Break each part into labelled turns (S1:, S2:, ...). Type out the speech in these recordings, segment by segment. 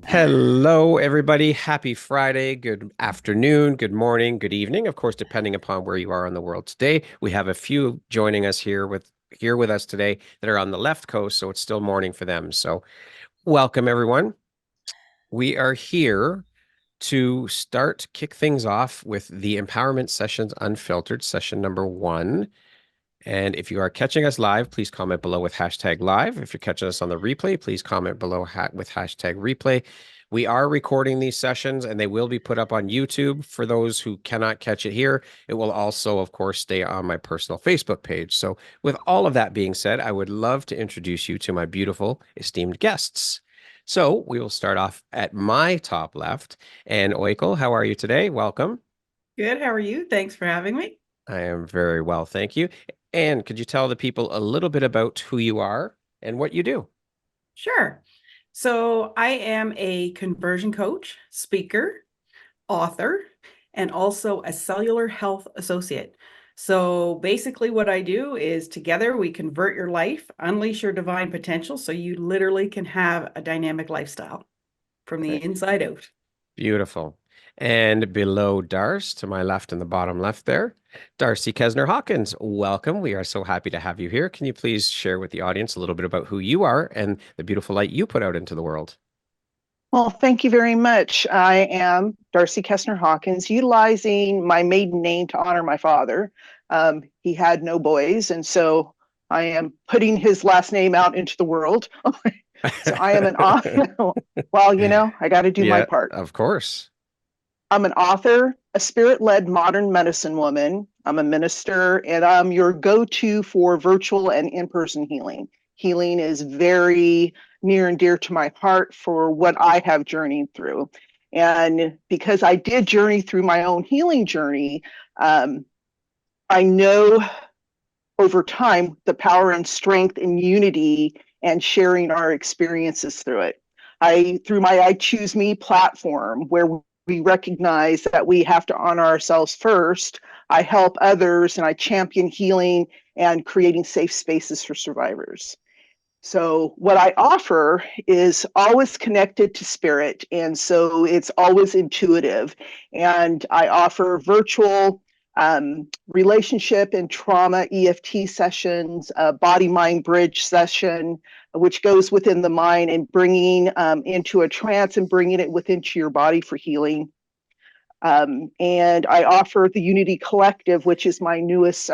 S1: Hello, everybody. Happy Friday. Good afternoon, good morning, good evening. Of course, depending upon where you are in the world today. We have a few joining us here with us today that are on the left coast, so it's still morning for them. So, welcome everyone. We are here to kick things off with the Empowerment Sessions Unfiltered, session number 1. And if you are catching us live, please comment below with hashtag live. If you're catching us on the replay, please comment below with hashtag replay. We are recording these sessions and they will be put up on YouTube. For those who cannot catch it here, it will also, of course, stay on my personal Facebook page. So with all of that being said, I would love to introduce you to my beautiful, esteemed guests. So we will start off at my top left. And Oikal, how are you today? Welcome.
S2: Good. How are you? Thanks for having me.
S1: I am very well, thank you. And could you tell the people a little bit about who you are and what you do?
S2: Sure. So I am a conversion coach, speaker, author, and also a cellular health associate. So basically what I do is together we convert your life, unleash your divine potential so you literally can have a dynamic lifestyle from the inside out.
S1: Beautiful. And below Darce, to my left in the bottom left there, Darcy Kesner Hawkins, welcome. We are so happy to have you here. Can you please share with the audience a little bit about who you are and the beautiful light you put out into the world?
S3: Well, thank you very much. I am Darcy Kessner Hawkins, utilizing my maiden name to honor my father. He had no boys, and so I am putting his last name out into the world. So I am an author. Well, I got to do my
S1: Yeah,
S3: part.
S1: of course.
S3: I'm an author, a spirit-led modern medicine woman. I'm a minister, and I'm your go-to for virtual and in-person healing. Healing is very near and dear to my heart for what I have journeyed through. And because I did journey through my own healing journey, I know over time the power and strength and unity and sharing our experiences through it. Through my I Choose Me platform, where we recognize that we have to honor ourselves first, I help others and I champion healing and creating safe spaces for survivors. So what I offer is always connected to spirit, and so it's always intuitive. And I offer virtual relationship and trauma EFT sessions, a body-mind bridge session, which goes within the mind and bringing into a trance and bringing it within to your body for healing. And I offer the Unity Collective, which is my newest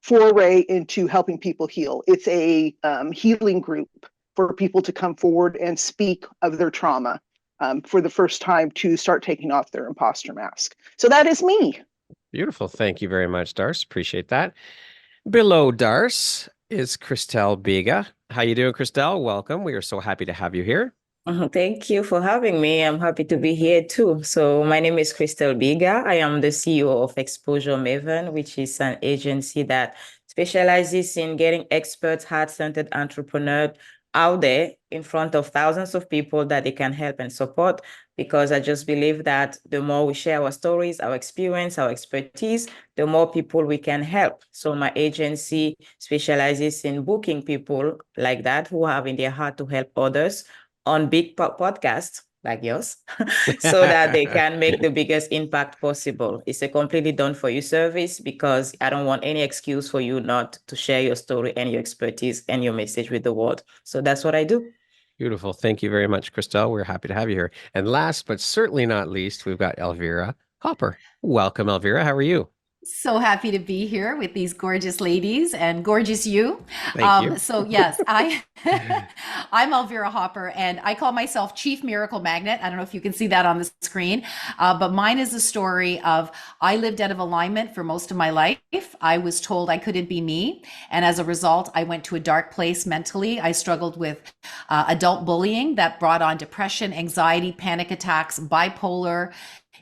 S3: foray into helping people heal. It's a healing group for people to come forward and speak of their trauma for the first time, to start taking off their imposter mask. So that is me.
S1: Beautiful. Thank you very much, Darce. Appreciate that. Below Darce is Christelle Biga. How you doing, Christelle? Welcome. We are so happy to have you here.
S4: Thank you for having me. I'm happy to be here too. So my name is Christelle Biga. I am the CEO of Exposure Maven, which is an agency that specializes in getting experts, heart-centered entrepreneurs out there in front of thousands of people that they can help and support, because I just believe that the more we share our stories, our experience, our expertise, the more people we can help. So my agency specializes in booking people like that who have in their heart to help others on big podcasts like yours so that they can make the biggest impact possible. It's a completely done for you service, because I don't want any excuse for you not to share your story and your expertise and your message with the world. So that's what I do.
S1: Beautiful. Thank you very much, Christelle. We're happy to have you here. And last but certainly not least, we've got Elvira Hopper. Welcome, Elvira. How are you?
S5: So happy to be here with these gorgeous ladies and gorgeous you.
S1: Thank you.
S5: So yes, I'm Elvira Hopper, and I call myself Chief Miracle Magnet. I don't know if you can see that on the screen, but mine is a story of I lived out of alignment for most of my life. I was told I couldn't be me, and as a result, I went to a dark place mentally. I struggled with adult bullying that brought on depression, anxiety, panic attacks, bipolar,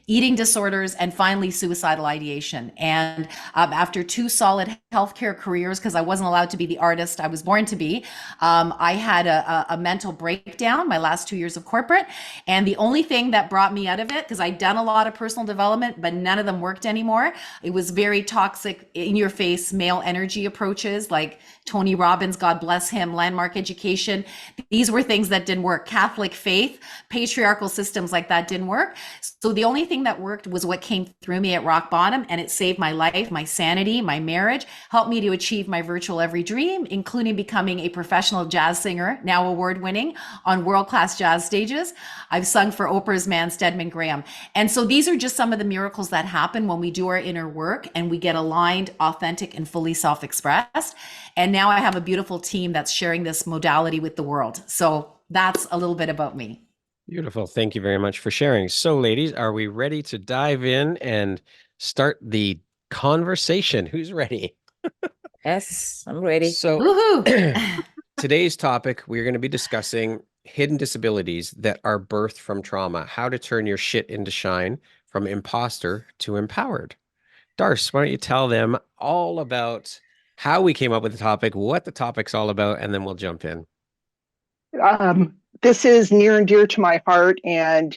S5: eating disorders, and finally suicidal ideation. And after 2 solid healthcare careers, because I wasn't allowed to be the artist I was born to be, I had a mental breakdown my last 2 years of corporate. And the only thing that brought me out of it, because I'd done a lot of personal development, but none of them worked anymore. It was very toxic, in your face, male energy approaches like Tony Robbins, God bless him, landmark education. These were things that didn't work. Catholic faith, patriarchal systems like that didn't work. So the only thing that worked was what came through me at rock bottom, and it saved my life, my sanity, my marriage, helped me to achieve my virtual every dream, including becoming a professional jazz singer, now award-winning on world-class jazz stages. I've sung for Oprah's man, Stedman Graham. And so these are just some of the miracles that happen when we do our inner work and we get aligned, authentic, and fully self-expressed. And now I have a beautiful team that's sharing this modality with the world. So that's a little bit about me.
S1: Beautiful. Thank you very much for sharing. So, ladies, are we ready to dive in and start the conversation? Who's ready?
S4: Yes, I'm ready.
S1: So,
S5: Woohoo!
S1: today's topic, we're going to be discussing hidden disabilities that are birthed from trauma, how to turn your shit into shine, from imposter to empowered. Darce, why don't you tell them all about how we came up with the topic, what the topic's all about, and then we'll jump in.
S3: This is near and dear to my heart, and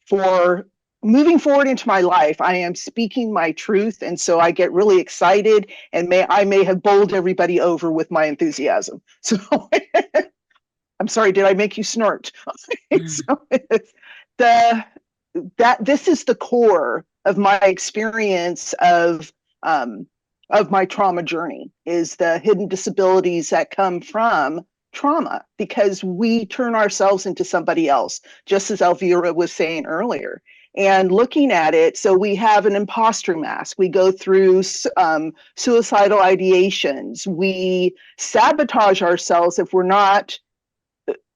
S3: for moving forward into my life, I am speaking my truth, and so I get really excited, and I may have bowled everybody over with my enthusiasm. So I'm sorry, did I make you snort? So this is the core of my experience of my trauma journey, is the hidden disabilities that come from trauma, because we turn ourselves into somebody else, just as Elvira was saying earlier. And looking at it, so we have an imposter mask. We go through suicidal ideations. We sabotage ourselves if we're not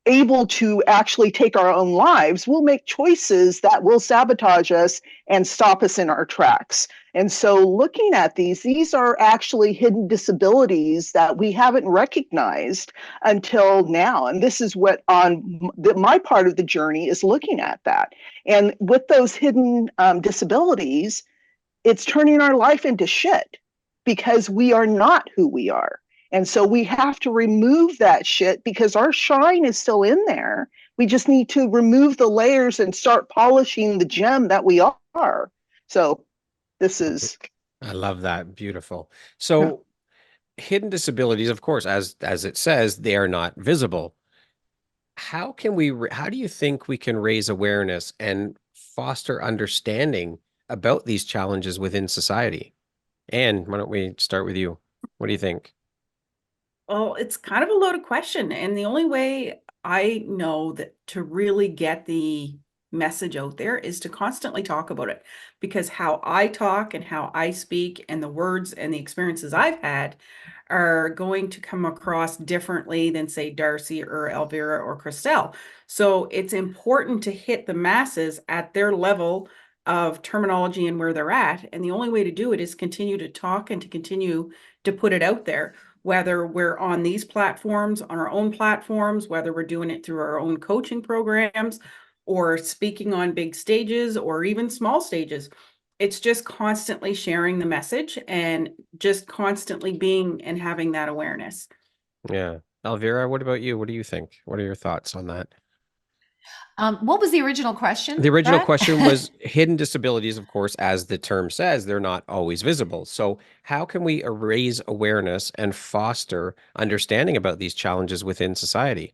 S3: able to actually take our own lives. We'll make choices that will sabotage us and stop us in our tracks. And so looking at these are actually hidden disabilities that we haven't recognized until now. And this is what my part of the journey is, looking at that. And with those hidden disabilities, it's turning our life into shit, because we are not who we are. And so we have to remove that shit, because our shine is still in there. We just need to remove the layers and start polishing the gem that we are. So this is...
S1: I love that. Beautiful. So hidden disabilities, of course, as it says, they are not visible. How do you think we can raise awareness and foster understanding about these challenges within society? Anne, why don't we start with you? What do you think?
S2: Well, it's kind of a loaded question. And the only way I know that to really get the message out there is to constantly talk about it, because how I talk and how I speak and the words and the experiences I've had are going to come across differently than, say, Darcy or Elvira or Christelle. So it's important to hit the masses at their level of terminology and where they're at. And the only way to do it is continue to talk and to continue to put it out there, whether we're on these platforms, on our own platforms, whether we're doing it through our own coaching programs or speaking on big stages or even small stages. It's just constantly sharing the message and just constantly being and having that awareness.
S1: Yeah. Elvira, what about you? What do you think? What are your thoughts on that?
S5: What was the original question?
S1: The original
S5: Brett?
S1: question was hidden disabilities, of course, as the term says, they're not always visible. So how can we raise awareness and foster understanding about these challenges within society?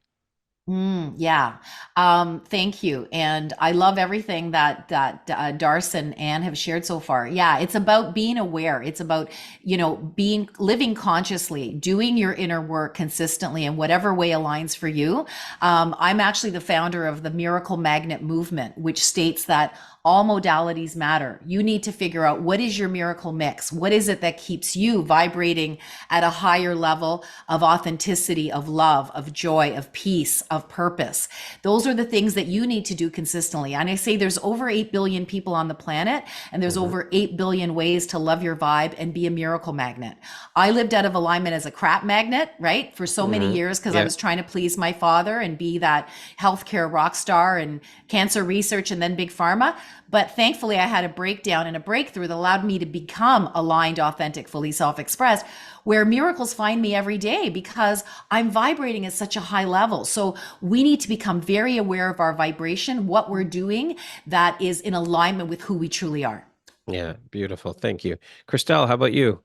S5: Yeah. Thank you. And I love everything that Darce and Anne have shared so far. Yeah, it's about being aware. It's about, living consciously, doing your inner work consistently in whatever way aligns for you. I'm actually the founder of the Miracle Magnet movement, which states that all modalities matter. You need to figure out, what is your miracle mix? What is it that keeps you vibrating at a higher level of authenticity, of love, of joy, of peace, of purpose? Those are the things that you need to do consistently. And I say there's over 8 billion people on the planet, and there's over 8 billion ways to love your vibe and be a miracle magnet. I lived out of alignment as a crap magnet, right? For so many years, because I was trying to please my father and be that healthcare rock star and cancer research and then big pharma. But thankfully, I had a breakdown and a breakthrough that allowed me to become aligned, authentic, fully self expressed, where miracles find me every day because I'm vibrating at such a high level. So we need to become very aware of our vibration, what we're doing that is in alignment with who we truly are.
S1: Yeah, beautiful. Thank you. Christelle, how about you?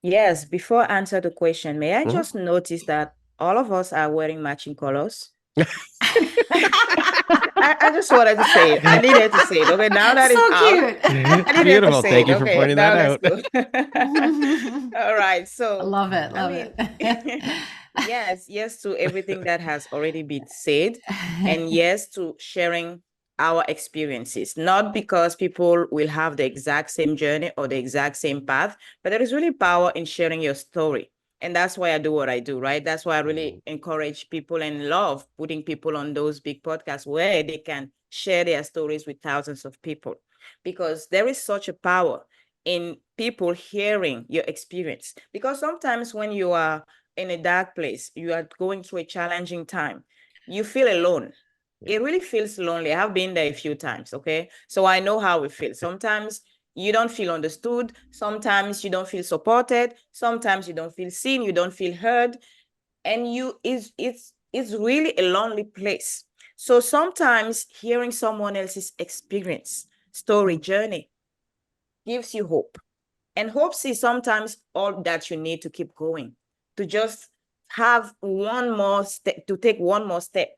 S4: Yes, before I answer the question, may I
S1: Mhm.
S4: just notice that all of us are wearing matching colors? I just wanted to say it. I needed to say it. Okay, now that it's
S5: So
S4: out,
S5: cute.
S4: I needed to
S1: Beautiful.
S4: say
S1: Thank
S4: it.
S1: you for
S4: Okay,
S1: pointing
S4: now
S1: that
S4: let's
S1: out.
S4: go. All right,
S5: I
S4: so
S5: love it.
S4: I
S5: Love
S4: mean,
S5: it.
S4: yes to everything that has already been said, and yes to sharing our experiences, not because people will have the exact same journey or the exact same path, but there is really power in sharing your story. And that's why I do what I do, right? That's why I really encourage people and love putting people on those big podcasts where they can share their stories with thousands of people, because there is such a power in people hearing your experience. Because sometimes when you are in a dark place, you are going through a challenging time, you feel alone. It really feels lonely. I've been there a few times, okay? So I know how it feels. Sometimes you don't feel understood. Sometimes you don't feel supported. Sometimes you don't feel seen. You don't feel heard. And it's really a lonely place. So sometimes hearing someone else's experience, story, journey gives you hope. And hope is sometimes all that you need to keep going, to just have one more step, to take one more step,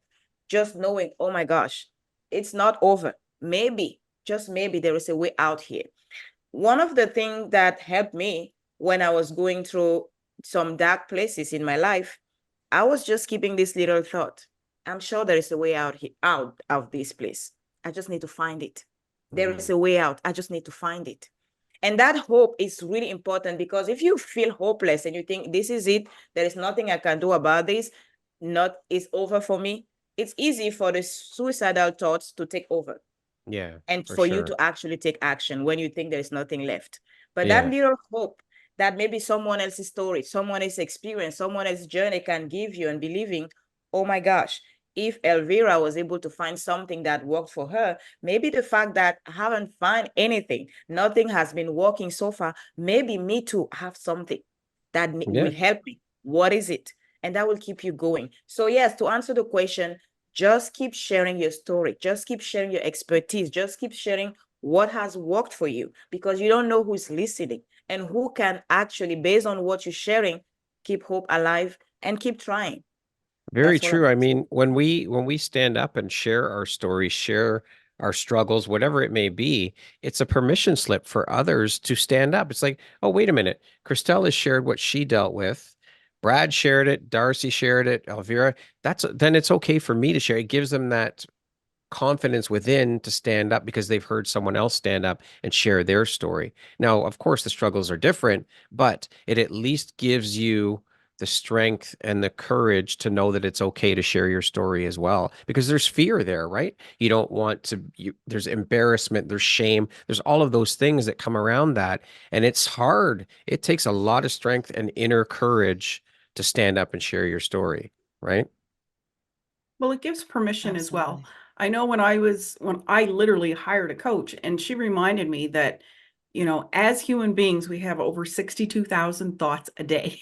S4: just knowing, oh my gosh, it's not over. Maybe, just maybe there is a way out here. One of the things that helped me when I was going through some dark places in my life, I was just keeping this little thought. I'm sure there is a way out here, out of this place. I just need to find it. There is a way out. I just need to find it. And that hope is really important, because if you feel hopeless and you think this is it, there is nothing I can do about this, not it's over for me, it's easy for the suicidal thoughts to take over
S1: Yeah,
S4: and
S1: for
S4: for you
S1: sure.
S4: to actually take action when you think there is nothing left. But that
S1: Yeah.
S4: little hope that maybe someone else's story, someone else's experience, someone else's journey can give you, and believing, oh my gosh, if Elvira was able to find something that worked for her, maybe the fact that I haven't found anything, nothing has been working so far, maybe me too have something that
S1: Yeah.
S4: will help me. What is it? And that will keep you going. So yes, to answer the question, just keep sharing your story. Just keep sharing your expertise. Just keep sharing what has worked for you, because you don't know who's listening and who can actually, based on what you're sharing, keep hope alive and keep trying.
S1: Very
S4: That's what
S1: true.
S4: I'm
S1: I mean, when we stand up and share our stories, share our struggles, whatever it may be, it's a permission slip for others to stand up. It's like, oh, wait a minute. Christelle has shared what she dealt with. Brad shared it. Darcy shared it. Elvira. Then it's okay for me to share. It gives them that confidence within to stand up because they've heard someone else stand up and share their story. Now, of course, the struggles are different, but it at least gives you the strength and the courage to know that it's okay to share your story as well, because there's fear there, right? You don't want to, there's embarrassment, there's shame, there's all of those things that come around that. And it's hard. It takes a lot of strength and inner courage to stand up and share your story, right?
S2: Well, it gives permission as well.
S4: Absolutely.
S2: I know when I literally hired a coach, and she reminded me that, as human beings, we have over 62,000 thoughts a day,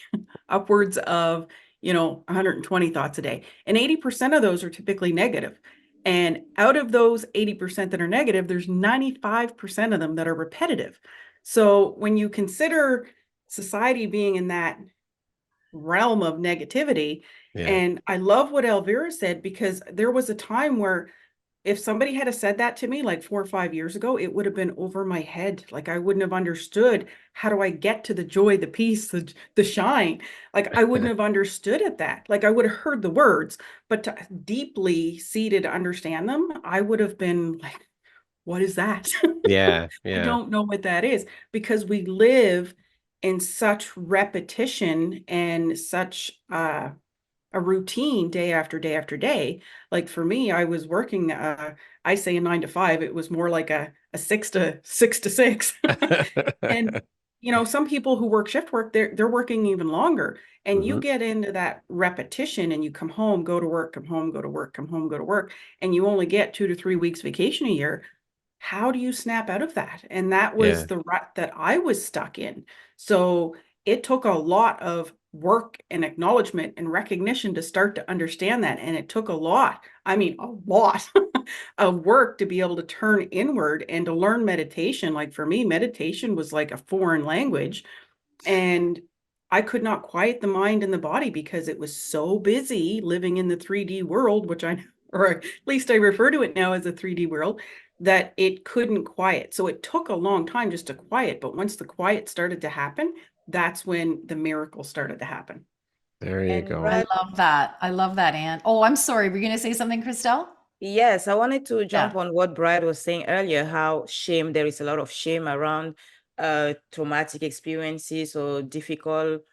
S2: upwards of, 120 thoughts a day. And 80% of those are typically negative. And out of those 80% that are negative, there's 95% of them that are repetitive. So when you consider society being in that realm of negativity.
S1: Yeah.
S2: And I love what Elvira said, because there was a time where if somebody had said that to me like 4 or 5 years ago, it would have been over my head. Like I wouldn't have understood, how do I get to the joy, the peace, the shine? Like I wouldn't have understood it that. Like I would have heard the words, but to deeply seated understand them, I would have been like, what is that?
S1: Yeah.
S2: I
S1: Yeah.
S2: don't know what that is, because we live in such repetition and such a routine day after day after day. Like for me, I was working, I say a 9 to 5, it was more like a 6 to 6. And some people who work shift work, they're working even longer. And you
S1: Mhm.
S2: get into that repetition, and you come home, go to work, come home, go to work, come home, go to work, and you only get 2 to 3 weeks vacation a year. how do you snap out of that? And that was
S1: Yeah.
S2: the rut that I was stuck in. So it took a lot of work and acknowledgement and recognition to start to understand that. And it took a lot, I mean, a lot of work to be able to turn inward and to learn meditation. Like for me, meditation was like a foreign language. And I could not quiet the mind and the body because it was so busy living in the 3D world, which I, or at least I refer to it now as a 3D world, that it couldn't quiet. So it took a long time just to quiet. But once the quiet started to happen, that's when the miracle started to happen.
S1: There you
S4: And
S1: go.
S5: I
S4: Brad,
S5: love that. I love that, Anne. Oh, I'm sorry. Were you going to say something, Christelle?
S4: yes, I wanted to jump
S5: Yeah.
S4: on what Brad was saying earlier, how shame, there is a lot of shame around traumatic experiences or difficult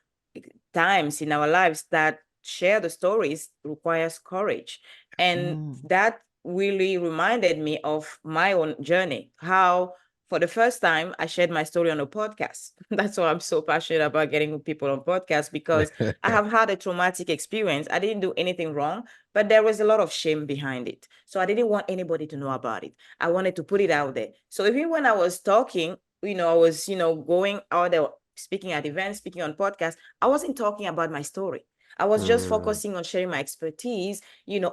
S4: times in our lives. That share the stories requires courage. And that really reminded me of my own journey, how for the first time I shared my story on a podcast. That's why I'm so passionate about getting people on podcasts, because I have had a traumatic experience. I didn't do anything wrong, but there was a lot of shame behind it. So I didn't want anybody to know about it. I wanted to put it out there. So even when I was talking, I was, going out there, speaking at events, speaking on podcasts, I wasn't talking about my story. I was just focusing on sharing my expertise,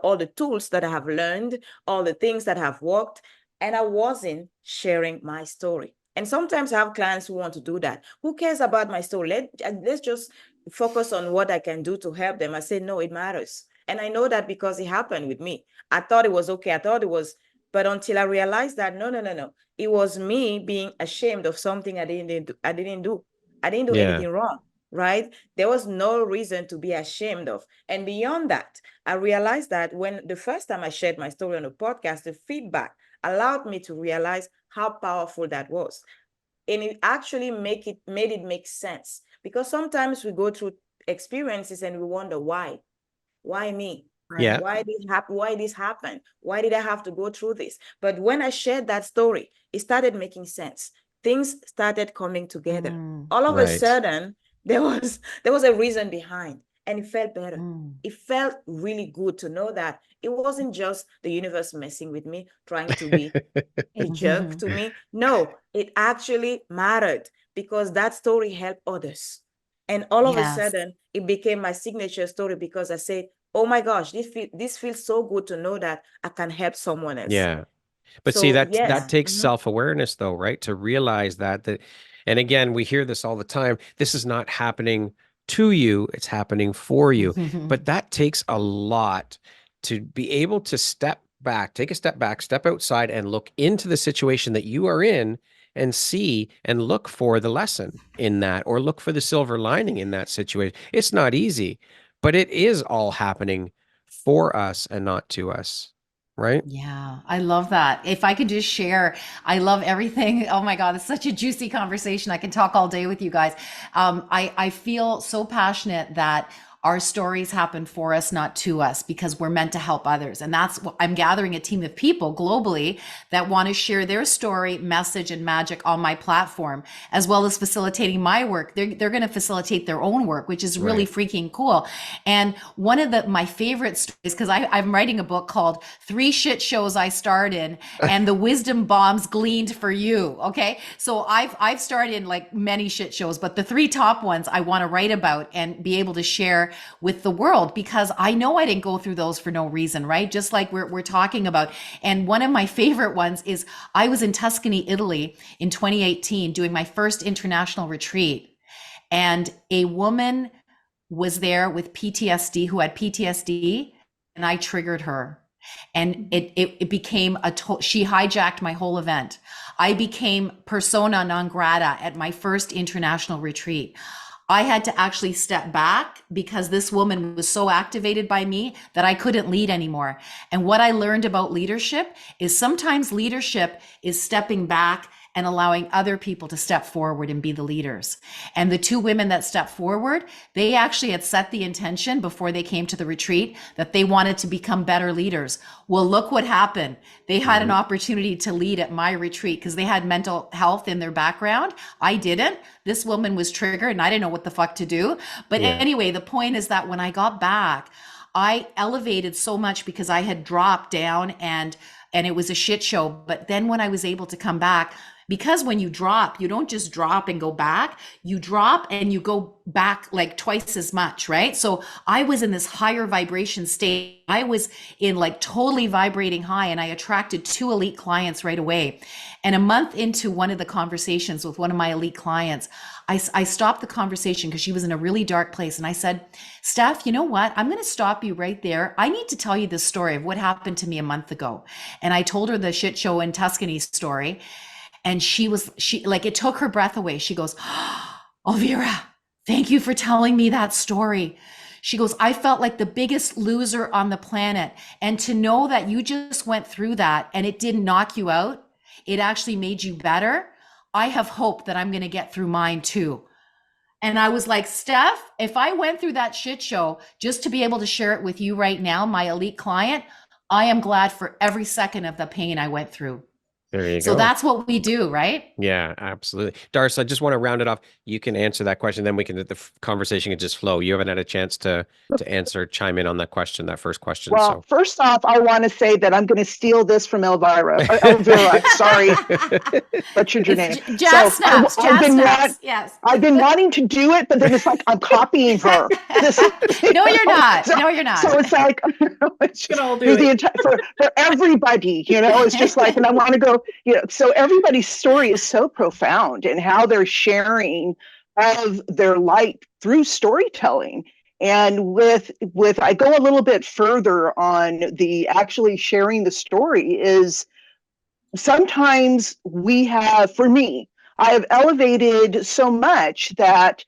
S4: all the tools that I have learned, all the things that have worked, and I wasn't sharing my story. And sometimes I have clients who want to do that. Who cares about my story? Let's just focus on what I can do to help them. I say, no, it matters. And I know that because it happened with me. I thought it was okay. I thought it was, but until I realized that, no. It was me being ashamed of something I didn't do. I didn't do
S1: Yeah.
S4: anything wrong, right? There was no reason to be ashamed of. And beyond that, I realized that when the first time I shared my story on a podcast, the feedback allowed me to realize how powerful that was. And it actually made it make sense, because sometimes we go through experiences and we wonder why me?
S1: Yeah.
S4: Why this happened? Why did I have to go through this? But when I shared that story, it started making sense. Things started coming together. All of a
S1: Right.
S4: sudden, there was a reason behind, and it felt better. It felt really good to know that it wasn't just the universe messing with me, trying to be a jerk to me. No, it actually mattered, because that story helped others. And all of a
S5: Yes.
S4: sudden, it became my signature story, because I said, oh my gosh, this feels so good to know that I can help someone else.
S1: Yeah. But see,
S4: So
S1: that
S4: yes.
S1: takes self-awareness though, right? To realize that, and again, we hear this all the time. This is not happening to you, it's happening for you. But that takes a lot to be able to step back, take a step back, step outside and look into the situation that you are in and see and look for the lesson in that, or look for the silver lining in that situation. It's not easy, but it is all happening for us and not to us, right?
S5: Yeah, I love that. If I could just share, I love everything. Oh my God, it's such a juicy conversation. I can talk all day with you guys. I feel so passionate that our stories happen for us, not to us, because we're meant to help others. And that's what I'm gathering, a team of people globally that want to share their story, message, and magic on my platform, as well as facilitating my work. They're going to facilitate their own work, which is really freaking cool. And one of my favorite stories, because I'm writing a book called 3 Shit Shows I Starred in and the Wisdom Bombs Gleaned for You. Okay. So I've starred in like many shit shows, but the 3 top ones I want to write about and be able to share with the world, because I know I didn't go through those for no reason, right? Just like we're talking about. And one of my favorite ones is I was in Tuscany, Italy in 2018 doing my first international retreat. And a woman was there with PTSD, who had PTSD, and I triggered her. And it became she hijacked my whole event. I became persona non grata at my first international retreat. I had to actually step back because this woman was so activated by me that I couldn't lead anymore. And what I learned about leadership is sometimes leadership is stepping back and allowing other people to step forward and be the leaders. And the 2 women that stepped forward, they actually had set the intention before they came to the retreat that they wanted to become better leaders. Well, look what happened. They had an opportunity to lead at my retreat because they had mental health in their background. I didn't. This woman was triggered and I didn't know what the fuck to do. But anyway, the point is that when I got back, I elevated so much because I had dropped down and and it was a shit show. But then when I was able to come back, because when you drop, you don't just drop and go back, you drop and you go back like twice as much, right? So I was in this higher vibration state. I was in like totally vibrating high, and I attracted 2 elite clients right away. And a month into one of the conversations with one of my elite clients, I stopped the conversation because she was in a really dark place. And I said, Steph, you know what? I'm going to stop you right there. I need to tell you this story of what happened to me a month ago. And I told her the shit show in Tuscany story. And she like, it took her breath away. She goes, Elvira, thank you for telling me that story. She goes, I felt like the biggest loser on the planet. And to know that you just went through that and it didn't knock you out, it actually made you better. I have hope that I'm going to get through mine too. And I was like, Steph, if I went through that shit show just to be able to share it with you right now, my elite client, I am glad for every second of the pain I went through.
S1: There you
S5: So
S1: go.
S5: that's what we do, right?
S1: Yeah, absolutely. Darcy, I just want to round it off. You can answer that question, then we can, the conversation can just flow. You haven't had a chance to answer, chime in on that question, that first question.
S3: Well, first off, I want to say that I'm going to steal this from Elvira. Elvira, sorry, butchered your name.
S5: Jazz snaps, yes.
S3: I've been wanting to do it, but then it's like I'm copying her.
S5: No, you're not. No, you're not.
S3: So it's like it's
S2: can all do it.
S3: for everybody, it's just like, and I want to go, so everybody's story is so profound and how they're sharing of their light through storytelling. And with I go a little bit further on the actually sharing the story is sometimes for me, I have elevated so much that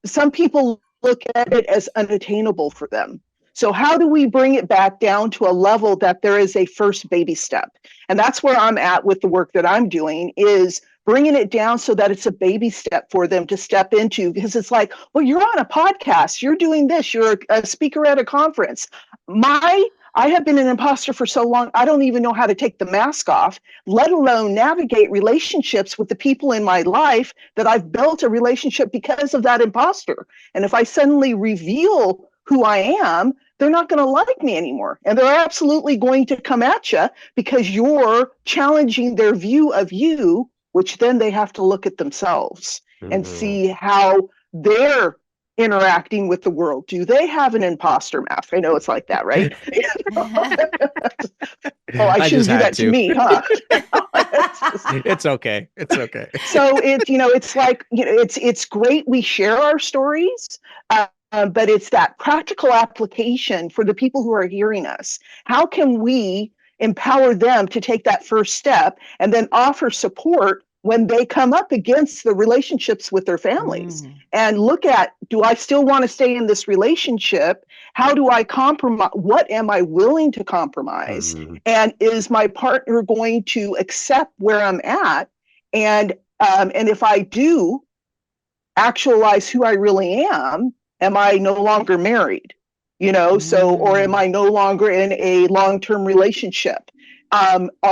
S3: some people look at it as unattainable for them. So how do we bring it back down to a level that there is a first baby step? And that's where I'm at with the work that I'm doing, is bringing it down so that it's a baby step for them to step into, because it's like, well, you're on a podcast, you're doing this, you're a speaker at a conference. I have been an imposter for so long, I don't even know how to take the mask off, let alone navigate relationships with the people in my life that I've built a relationship because of that imposter. And if I suddenly reveal who I am, they're not going to like me anymore. And they're absolutely going to come at you because you're challenging their view of you, which then they have to look at themselves and see how they're interacting with the world. Do they have an imposter mask? I know it's like that, right? Oh, I shouldn't do that to me, huh?
S1: It's okay. It's okay.
S3: So it's like, it's great we share our stories, but it's that practical application for the people who are hearing us. How can we empower them to take that first step and then offer support when they come up against the relationships with their families and look at, do I still want to stay in this relationship? How do I compromise? What am I willing to compromise? And is my partner going to accept where I'm at? And if I do actualize who I really am I no longer married? Or am I no longer in a long-term relationship?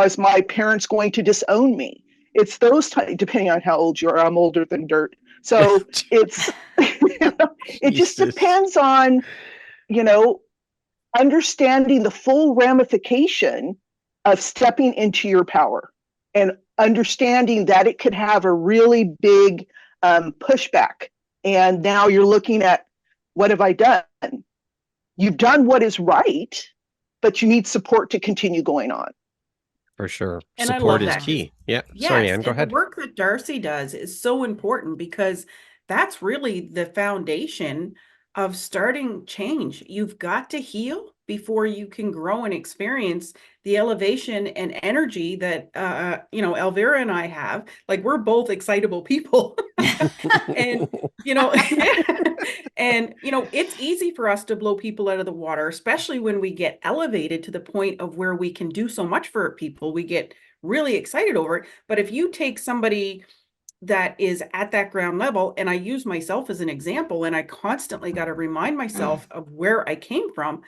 S3: Is my parents going to disown me? It's those depending on how old you are. I'm older than dirt. So it's, it just depends on, understanding the full ramification of stepping into your power and understanding that it could have a really big pushback. And now you're looking at, what have I done? You've done what is right, but you need support to continue going on.
S1: For sure.
S2: And
S1: Support
S2: I love
S1: is
S2: that.
S1: key. Yeah.
S2: Yes,
S1: Sorry, Ann, go ahead.
S2: The work that Darcy does is so important because that's really the foundation of starting change. You've got to heal before you can grow and experience the elevation and energy that Elvira and I have. Like, we're both excitable people. And it's easy for us to blow people out of the water, especially when we get elevated to the point of where we can do so much for people. We get really excited over it. But if you take somebody that is at that ground level, and I use myself as an example, and I constantly got to remind myself of where I came from,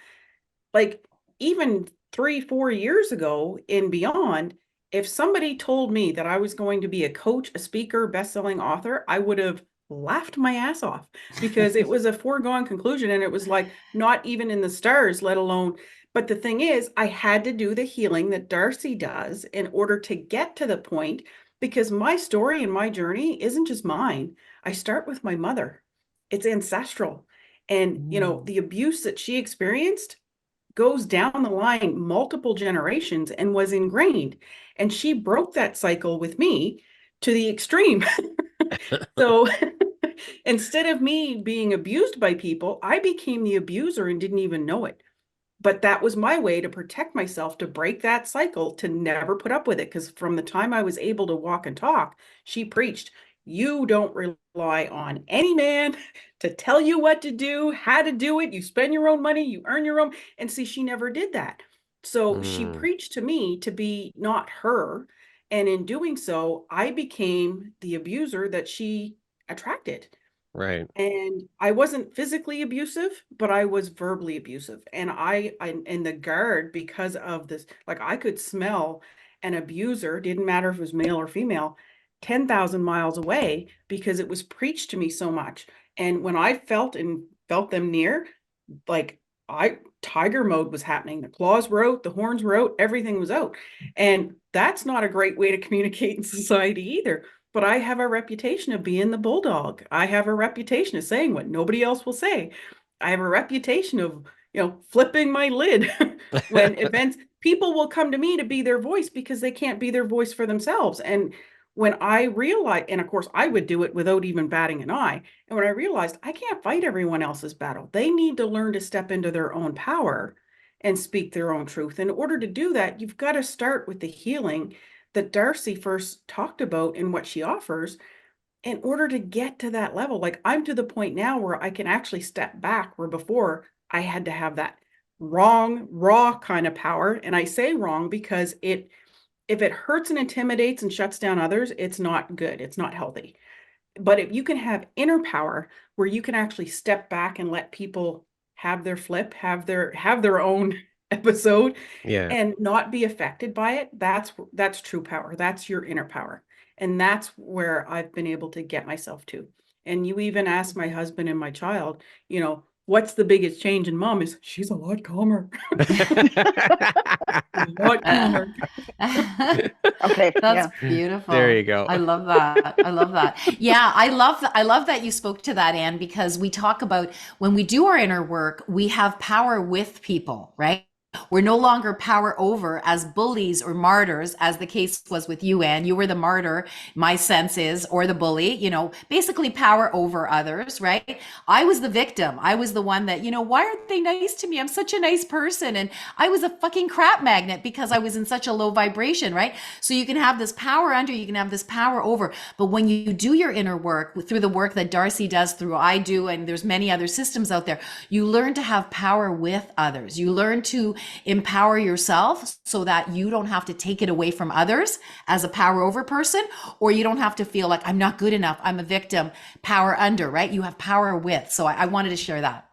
S2: like even 3-4 years ago and beyond, if somebody told me that I was going to be a coach, a speaker, best-selling author, I would have laughed my ass off because it was a foregone conclusion. And it was like, not even in the stars, let alone But the thing is, I had to do the healing that Darcy does in order to get to the point, because my story and my journey isn't just mine. I start with my mother. It's ancestral. And, the abuse that she experienced goes down the line multiple generations and was ingrained. And she broke that cycle with me to the extreme. So instead of me being abused by people, I became the abuser and didn't even know it. But that was my way to protect myself, to break that cycle, to never put up with it. Because from the time I was able to walk and talk, she preached, you don't rely on any man to tell you what to do, how to do it. You spend your own money, you earn your own. And see, she never did that. So she preached to me to be not her. And in doing so, I became the abuser that she attracted.
S1: Right.
S2: And I wasn't physically abusive, but I was verbally abusive. And I in the guard, because of this, like, I could smell an abuser, didn't matter if it was male or female, 10,000 miles away, because it was preached to me so much. And when I felt them near, like, tiger mode was happening. The claws were out, the horns were out, everything was out. And that's not a great way to communicate in society either. But I have a reputation of being the bulldog. I have a reputation of saying what nobody else will say. I have a reputation of, flipping my lid when events, people will come to me to be their voice because they can't be their voice for themselves. And when I realized, and of course I would do it without even batting an eye. And when I realized I can't fight everyone else's battle, they need to learn to step into their own power and speak their own truth. In order to do that, you've got to start with the healing that Darcy first talked about in what she offers, in order to get to that level. Like, I'm to the point now where I can actually step back, where before I had to have that raw kind of power. And I say wrong because if it hurts and intimidates and shuts down others, it's not good. It's not healthy. But if you can have inner power where you can actually step back and let people have their flip, have their own episode,
S1: Yeah.
S2: and not be affected by it, that's true power. That's your inner power. And that's where I've been able to get myself to. And you even asked my husband and my child, what's the biggest change in mom? Is she's a lot calmer. A lot calmer.
S3: Okay.
S5: That's
S3: Yeah.
S5: beautiful.
S1: There you go.
S5: I love that. I love that. Yeah, I love that you spoke to that, Anne, because we talk about when we do our inner work, we have power with people, right? We're no longer power over as bullies or martyrs, as the case was with you, Anne. You were the martyr, my sense is, or the bully, basically power over others, right? I was the victim. I was the one that, why aren't they nice to me? I'm such a nice person. And I was a fucking crap magnet because I was in such a low vibration, right? So you can have this power under, you can have this power over. But when you do your inner work through the work that Darcy does, through I do, and there's many other systems out there, you learn to have power with others. You learn to empower yourself so that you don't have to take it away from others as a power over person, or you don't have to feel like I'm not good enough, I'm a victim. Power under, right? You have power with. So I wanted to share that.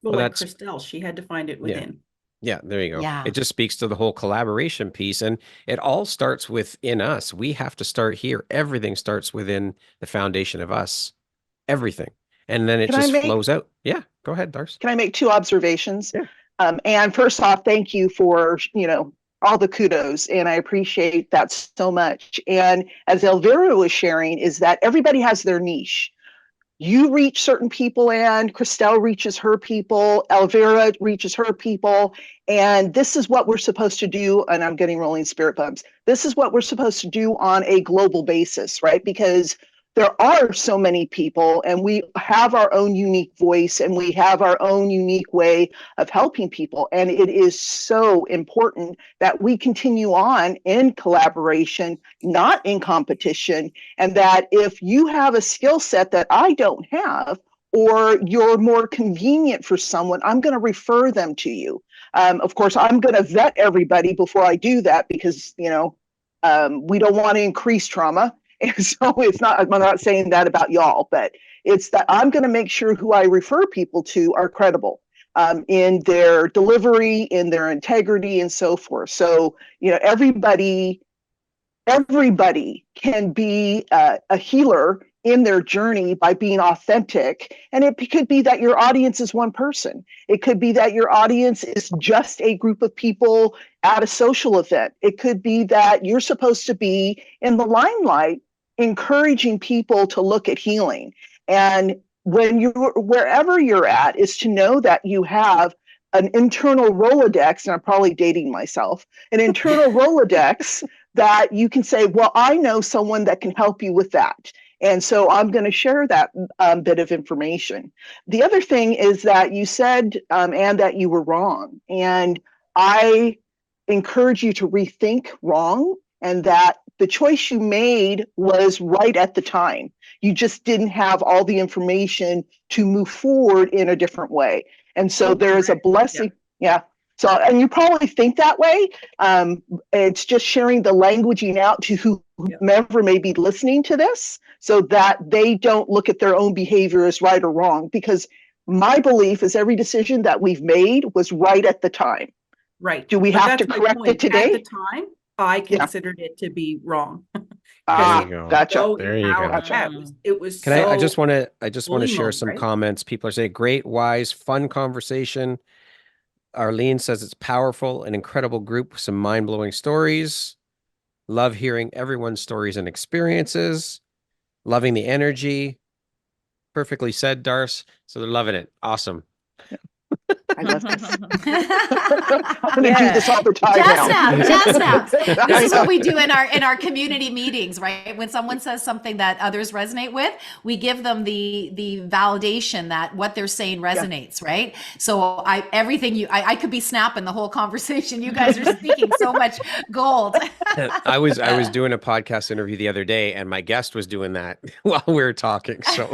S2: Well,
S1: Well,
S2: like
S1: that's
S2: Christelle, she had to find it within.
S1: Yeah, there you go.
S5: Yeah.
S1: It just speaks to the whole collaboration piece, and it all starts within us. We have to start here. Everything starts within the foundation of us. Everything. And then it
S3: Can I
S1: just
S3: make-
S1: flows out. Yeah, go ahead, Darcy.
S3: Can I make two observations?
S1: Yeah.
S3: And first off, thank you for, all the kudos, and I appreciate that so much. And as Elvira was sharing, is that everybody has their niche. You reach certain people, and Christelle reaches her people, Elvira reaches her people, and this is what we're supposed to do. And I'm getting rolling spirit bumps. This is what we're supposed to do on a global basis, right? Because there are so many people, and we have our own unique voice, and we have our own unique way of helping people. And it is so important that we continue on in collaboration, not in competition. And that if you have a skill set that I don't have, or you're more convenient for someone, I'm going to refer them to you. Of course, I'm going to vet everybody before I do that, because, we don't want to increase trauma. And so I'm not saying that about y'all, but it's that I'm going to make sure who I refer people to are credible in their delivery, in their integrity, and so forth. So, everybody can be a healer in their journey by being authentic. And it could be that your audience is one person. It could be that your audience is just a group of people at a social event. It could be that you're supposed to be in the limelight, encouraging people to look at healing. And when you're wherever you're at, is to know that you have an internal Rolodex, and I'm probably dating myself, an internal Rolodex that you can say, well, I know someone that can help you with that. And so I'm going to share that bit of information. The other thing is that you said, and that you were wrong. And I encourage you to rethink wrong, and that the choice you made was right at the time. You just didn't have all the information to move forward in a different way. And so there is a blessing. Yeah. So, and you probably think that way. It's just sharing the languaging out to whomever may be listening to this, so that they don't look at their own behavior as right or wrong. Because my belief is every decision that we've made was right at the time.
S2: Right.
S3: Do we
S2: But
S3: have to
S2: that's my
S3: correct
S2: point.
S3: it today?
S2: At the time, I considered it to be wrong.
S1: There
S3: Ah,
S1: you go.
S3: gotcha.
S2: So
S1: There you go.
S2: it was
S1: Can I just want to
S2: fully
S1: share
S2: known,
S1: some
S2: right?
S1: comments. People are saying great, wise, fun conversation. Arlene says it's powerful, an incredible group with some mind-blowing stories. Love hearing everyone's stories and experiences. Loving the energy. Perfectly said, Darce. So they're loving it. Awesome.
S3: I love this. I'm going to do this all the time
S5: Jazz
S3: now.
S5: snaps. This is what we do in our community meetings, right? When someone says something that others resonate with, we give them the validation that what they're saying resonates, right? So I could be snapping the whole conversation. You guys are speaking so much gold.
S1: I was doing a podcast interview the other day, and my guest was doing that while we were talking. So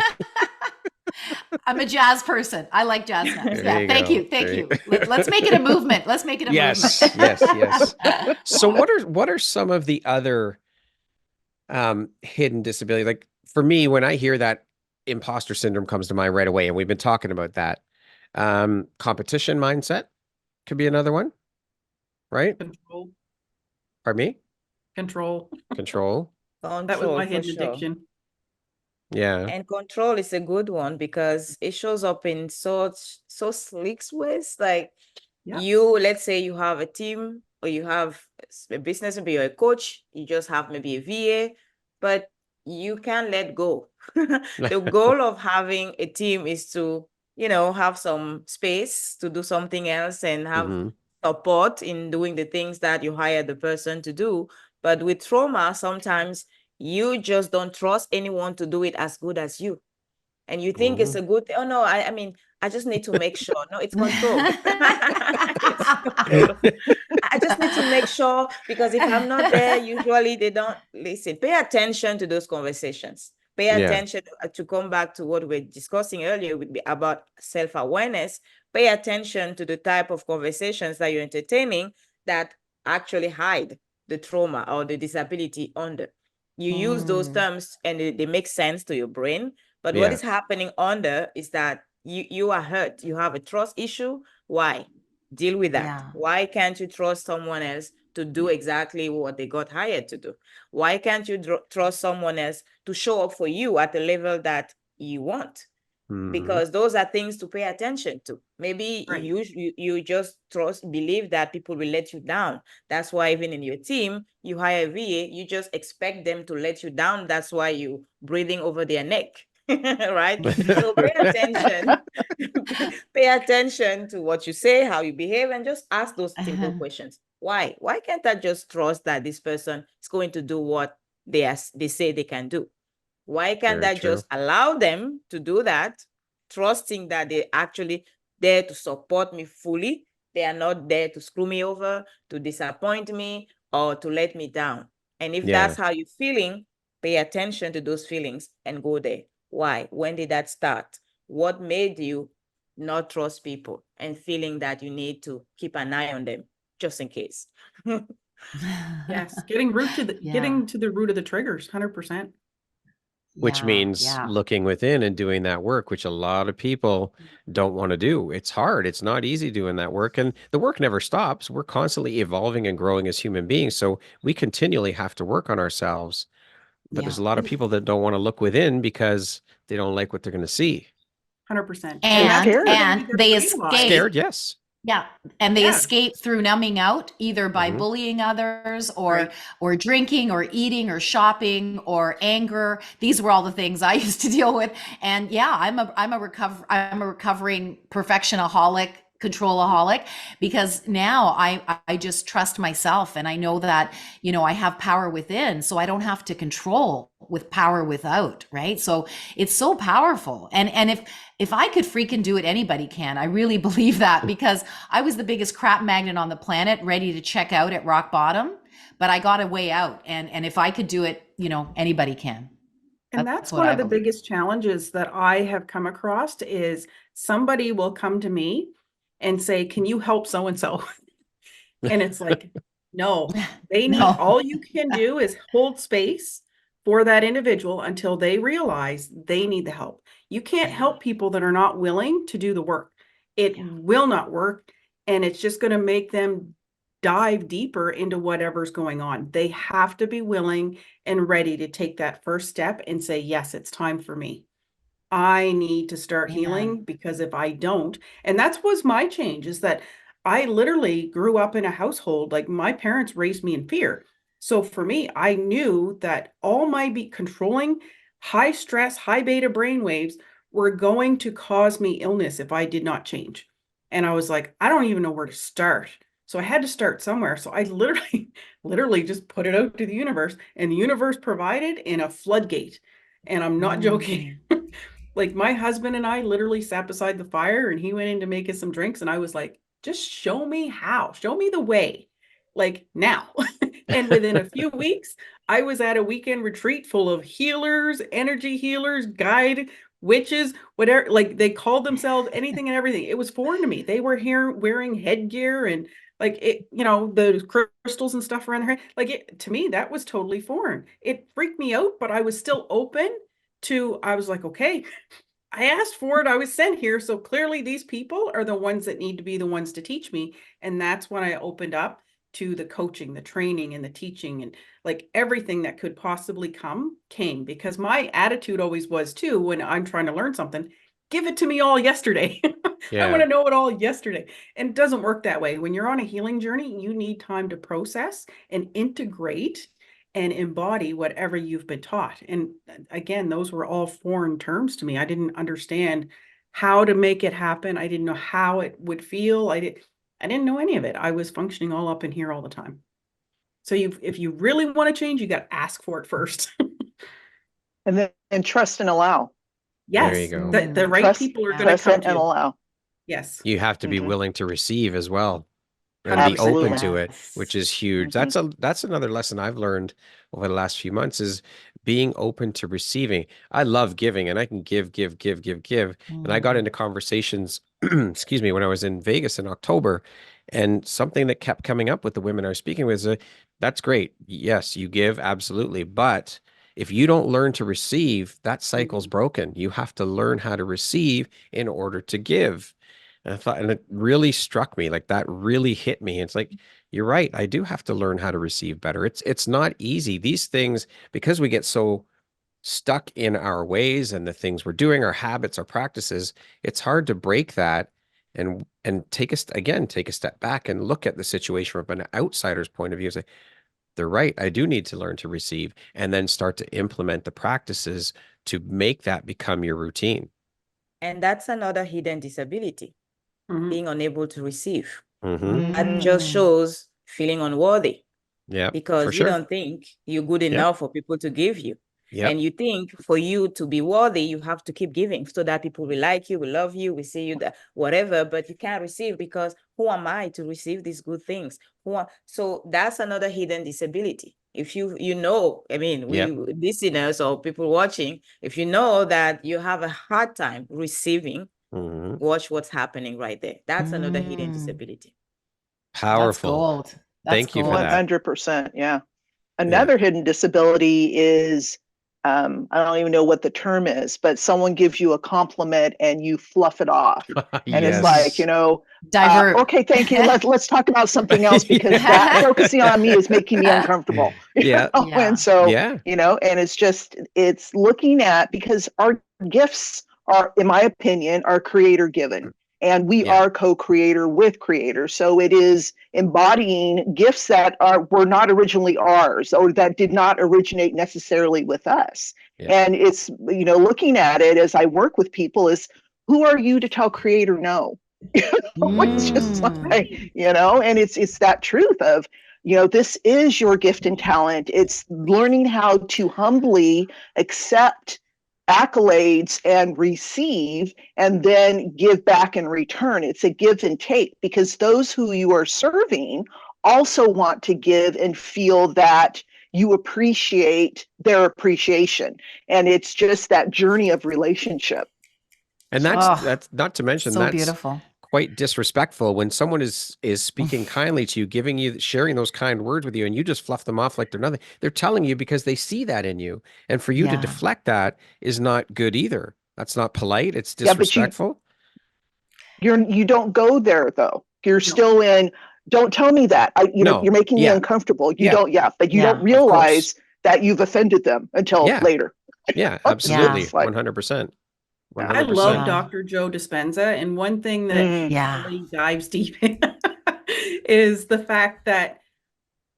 S5: I'm a jazz person. I like jazz snaps.
S1: There
S5: Yeah,
S1: you
S5: thank
S1: go.
S5: you. Thank
S1: There
S5: you.
S1: you
S5: Let's make it a movement. Let's make it a
S1: yes,
S5: movement.
S1: yes. So what are some of the other hidden disability? Like for me, when I hear that, imposter syndrome comes to mind right away, and we've been talking about that. Competition mindset could be another one, right?
S2: Control.
S1: Pardon me?
S2: Control.
S1: Control.
S2: That was
S4: Control,
S2: my
S4: for
S2: hidden
S4: sure.
S2: addiction.
S1: Yeah.
S4: And control is a good one because it shows up in so slick ways. Like
S2: Yeah.
S4: let's say you have a team or you have a business, maybe you're a coach, you just have maybe a VA, but you can't let go. The goal of having a team is to, have some space to do something else and have support in doing the things that you hired the person to do. But with trauma, sometimes you just don't trust anyone to do it as good as you. And you think it's a good thing. Oh no, I mean, I just need to make sure. No, it's control. I just need to make sure, because if I'm not there, usually they don't listen. Pay attention to those conversations. Pay attention to come back to what we were discussing earlier about self-awareness. Pay attention to the type of conversations that you're entertaining that actually hide the trauma or the disability under. You use those terms and they make sense to your brain. But what is happening under is that you are hurt. You have a trust issue. Why? Deal with that.
S5: Yeah.
S4: Why can't you trust someone else to do exactly what they got hired to do? Why can't you trust someone else to show up for you at the level that you want? Because those are things to pay attention to. Maybe you just believe that people will let you down. That's why even in your team, you hire a VA, you just expect them to let you down. That's why you breathing over their neck, right? So pay attention. Pay attention to what you say, how you behave, and just ask those simple questions. Why? Why can't I just trust that this person is going to do what they say they can do? Why can't I just allow them to do that, trusting that they're actually there to support me fully? They are not there to screw me over, to disappoint me, or to let me down. And if that's how you're feeling, pay attention to those feelings and go there. Why? When did that start? What made you not trust people and feeling that you need to keep an eye on them just in case?
S2: Yes, getting to the root of the triggers, 100%.
S1: Which means looking within and doing that work, which a lot of people don't want to do. It's hard. It's not easy doing that work. And the work never stops. We're constantly evolving and growing as human beings. So we continually have to work on ourselves. But
S5: Yeah.
S1: there's a lot of people that don't want to look within because they don't like what they're going to see.
S2: 100%.
S5: And
S3: scared.
S5: they
S2: realize-
S5: escape.
S1: Scared, yes.
S5: Yeah. And they
S2: Yeah.
S5: escape through numbing out, either by
S1: Mhm.
S5: bullying others
S2: Right.
S5: or drinking or eating or shopping or anger. These were all the things I used to deal with. And yeah, I'm a recovering perfectionaholic, controlaholic, because now I just trust myself, and I know that, you know, I have power within, so I don't have to control with power without, right? So it's so powerful. And if I could freaking do it, anybody can. I really believe that, because I was the biggest crap magnet on the planet, ready to check out at rock bottom, but I got a way out. And if I could do it, you know, anybody can.
S2: And that's
S5: what
S2: one
S5: I
S2: of the
S5: believe.
S2: biggest challenges that I have come across is somebody will come to me and say, can you help so-and-so? And it's like, no, they need,
S5: No.
S2: all you can do is hold space for that individual until they realize they need the help. You can't
S5: Yeah.
S2: help people that are not willing to do the work. It
S5: Yeah.
S2: will not work. And it's just going to make them dive deeper into whatever's going on. They have to be willing and ready to take that first step and say, yes, it's time for me. I need to start healing, because if I don't, and that was my change, is that I literally grew up in a household, like my parents raised me in fear. So for me, I knew that all my controlling, high stress, high beta brain waves were going to cause me illness if I did not change. And I was like, I don't even know where to start. So I had to start somewhere. So I literally just put it out to the universe, and the universe provided in a floodgate. And I'm not joking. Like my husband and I literally sat beside the fire, and he went in to make us some drinks. And I was like, just show me how, show me the way, like now. And within a few weeks, I was at a weekend retreat full of healers, energy healers, guide witches, whatever, like they called themselves anything and everything. It was foreign to me. They were here wearing headgear and like it, you know, the crystals and stuff around their head. Like it, to me, that was totally foreign. It freaked me out, but I was still open to, I was like, okay, I asked for it. I was sent here. So clearly these people are the ones that need to be the ones to teach me. And that's when I opened up to the coaching, the training, and the teaching, and like everything that could possibly come came, because my attitude always was too, when I'm trying to learn something, give it to me all yesterday. I want to know it all yesterday. And it doesn't work that way. When you're on a healing journey, you need time to process and integrate and embody whatever you've been taught. And again, those were all foreign terms to me. I didn't understand how to make it happen. I didn't know how it would feel. I didn't know any of it. I was functioning all up in here all the time. So if you really want to change, you got to ask for it first.
S3: And then trust and allow.
S2: Yes,
S1: There you go.
S2: the right
S3: Trust,
S2: people are going to
S3: trust
S2: come
S3: it
S2: to
S3: and
S2: you.
S3: allow.
S2: Yes.
S1: You have to be
S3: Mhm.
S1: willing to receive as well, and be
S3: Absolutely.
S1: open to it, which is huge. That's another lesson I've learned over the last few months, is being open to receiving. I love giving, and I can give. And I got into conversations, excuse me, when I was in Vegas in October, and something that kept coming up with the women I was speaking with is, that's great. Yes, you give, absolutely. But if you don't learn to receive, that cycle's broken. You have to learn how to receive in order to give. And I thought, and it really struck me, like that really hit me. It's like, you're right. I do have to learn how to receive better. It's not easy. These things, because we get so stuck in our ways and the things we're doing, our habits, our practices, it's hard to break that and take a step back and look at the situation from an outsider's point of view. Say, they're right. I do need to learn to receive, and then start to implement the practices to make that become your routine.
S4: And that's another hidden disability, being unable to receive.
S1: Mm-hmm.
S4: That just shows feeling unworthy,
S1: Yeah,
S4: because
S1: for
S4: you
S1: sure.
S4: don't think you're good enough for people to give you.
S1: Yep.
S4: And you think for you to be worthy, you have to keep giving so that people will like you, will love you, will see you, that whatever, but you can't receive, because who am I to receive these good things? So that's another hidden disability. If you know, I mean, we listeners or people watching, if you know that you have a hard time receiving, watch what's happening right there. That's another hidden disability.
S1: Powerful.
S5: That's gold. That's
S1: Thank you for
S5: gold.
S1: that.
S3: 100%. Yeah. Another hidden disability is I don't even know what the term is, but someone gives you a compliment and you fluff it off. And it's like,
S1: Yes.
S5: Divert.
S3: okay, thank you. Let's talk about something else, because that focusing on me is making me uncomfortable.
S1: Yeah.
S5: Yeah.
S3: And so,
S1: Yeah.
S3: and it's looking at, because our gifts are, in my opinion, are creator given. And we
S1: Yeah.
S3: are co-creator with creator. So it is embodying gifts that were not originally ours, or that did not originate necessarily with us.
S1: Yeah.
S3: And it's, looking at it as I work with people is, who are you to tell creator no? It's just like, and it's that truth of, this is your gift and talent. It's learning how to humbly accept accolades and receive, and then give back in return. It's a give and take, because those who you are serving also want to give and feel that you appreciate their appreciation. And it's just that journey of relationship.
S1: And
S5: Oh,
S1: that's not to mention
S5: so
S1: that's
S5: beautiful.
S1: quite disrespectful when someone is speaking kindly to you, sharing those kind words with you, and you just fluff them off like they're nothing. They're telling you because they see that in you. And for you to
S5: Yeah.
S1: deflect that is not good either. That's not polite. It's
S3: Yeah, but
S1: disrespectful.
S3: you don't go there though. You're
S2: No.
S3: still in, don't tell me that.
S1: No.
S3: You're making me
S1: Yeah.
S3: uncomfortable. You
S1: Yeah.
S3: don't, but you
S5: Yeah,
S3: don't
S5: of
S3: realize that you've offended them until
S1: Yeah.
S3: later.
S1: Yeah,
S3: It's
S1: absolutely.
S3: just like,
S1: 100%.
S2: I
S1: 100%.
S2: love
S5: Yeah.
S2: Dr. Joe Dispenza, and one thing that
S5: Yeah.
S2: really dives deep in is the fact that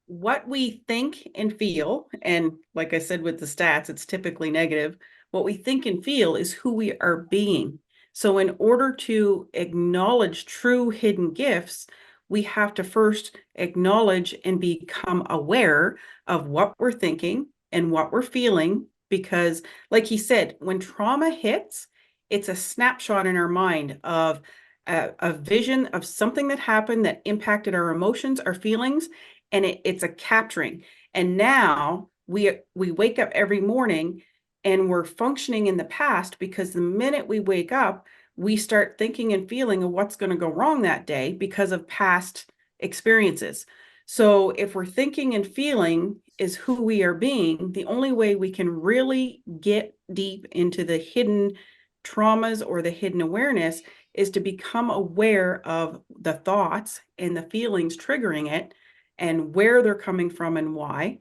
S2: what we think and feel, and like I said with the stats, it's typically negative. What we think and feel is who we are being. So, in order to acknowledge true hidden gifts, we have to first acknowledge and become aware of what we're thinking and what we're feeling. Because, like he said, when trauma hits, it's a snapshot in our mind of a vision of something that happened that impacted our emotions, our feelings, and it's a capturing. And now we wake up every morning and we're functioning in the past, because the minute we wake up, we start thinking and feeling of what's going to go wrong that day because of past experiences. So if we're thinking and feeling is who we are being, the only way we can really get deep into the hidden traumas or the hidden awareness is to become aware of the thoughts and the feelings triggering it, and where they're coming from and why,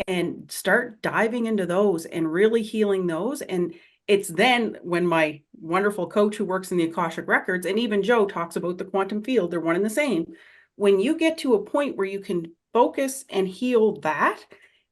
S2: and start diving into those and really healing those. And it's then when my wonderful coach who works in the Akashic Records, and even Joe talks about the quantum field, they're one and the same. When you get to a point where you can focus and heal that,